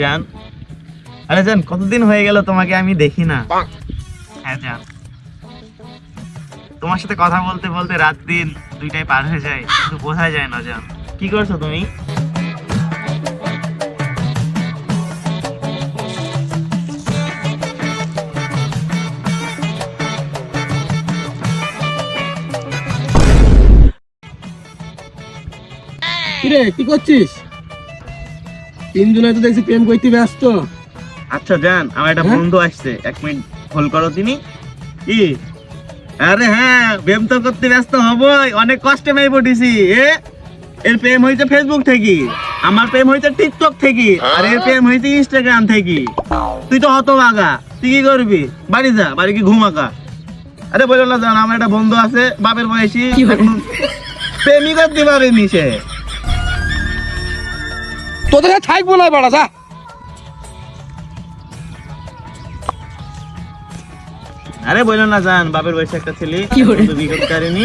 জান, আরে জান কতদিন হয়ে গেল তোমাকে আমি দেখি না। হ্যাঁ জান, তোমার সাথে কথা বলতে বলতে রাত দিন দুইটাই পার হয়ে যায়, কিন্তু বোঝা যায় না জান। কি করছো তুমি? কিরে কি করছিস? তিনজনে তো দেখছি প্রেম করতে ব্যস্ত। আচ্ছা জান, আমার একটা বন্ধু আসছে, 1 মিনিট হোল্ড করো তিনি। কি? আরে হ্যাঁ, প্রেম তো করতে ব্যস্ত হবই, অনেক কষ্টে মেয়ে পড়েছি। এর প্রেম হয়েছে ফেসবুক থেকে, আমার প্রেম হয়েছে টিকটক থেকে, আর এর প্রেম হয়েছে ইনস্টাগ্রাম থেকে। তুই তো হতভাগা, তুই কি করবি? বাড়ি যা, বাড়ি কি ঘুমাকা। আরে বলো না জান, আমার একটা বন্ধু আছে বাপের বয়সী, প্রেমই করতে পারেনি সে। তোদের থাকবো না বাড়া, যা। আরে বলো না জান, বাপের বয়সে একটা ছেলে বিয়ে করতে পারেনি।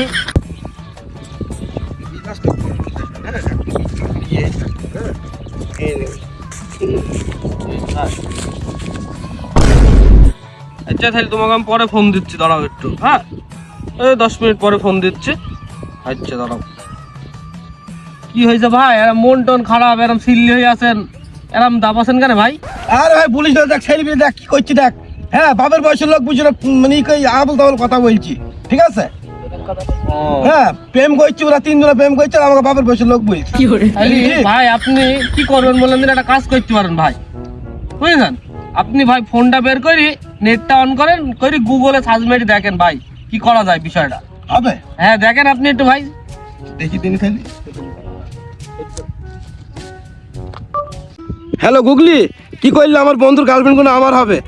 আচ্ছা তাহলে তোমাকে আমি পরে ফোন দিচ্ছি, দাঁড়াও একটু। হ্যাঁ, 10 মিনিট পরে ফোন দিচ্ছি। আচ্ছা দাঁড়াও। কি হয়েছে ভাই? এরম মন টন খারাপ, এরম সিল্লি হয়ে আছেন, এরম দাবাছেন কেন ভাই? আরে ভাই পুলিশ দেখ, ছেলে দেখ কি করছি দেখ। হ্যাঁ, বাপের বয়সের লোক বুঝে না, মানে আবল তাবল কথা বলছি, ঠিক আছে? হ্যাঁ, প্রেম করছি, ওরা তিনজনে প্রেম করছে, আর আমাকে বাপের বয়সের লোক বলছি। ভাই আপনি কি করবেন বলেন দিন, একটা কাজ করতে পারেন ভাই, বুঝলেন? আপনি ভাই ফোনটা বের করি, নেটটা অন করেন, করে গুগলে সার্চ মেরে দেখেন ভাই কি করা যায় বিষয়টা। হবে? হ্যাঁ দেখেন আপনি একটু ভাই। দেখি দিন খালি। হ্যালো গুগলি, কি করলে আমার বন্ধুর গার্লফ্রেন্ড কোনো আমার হবে?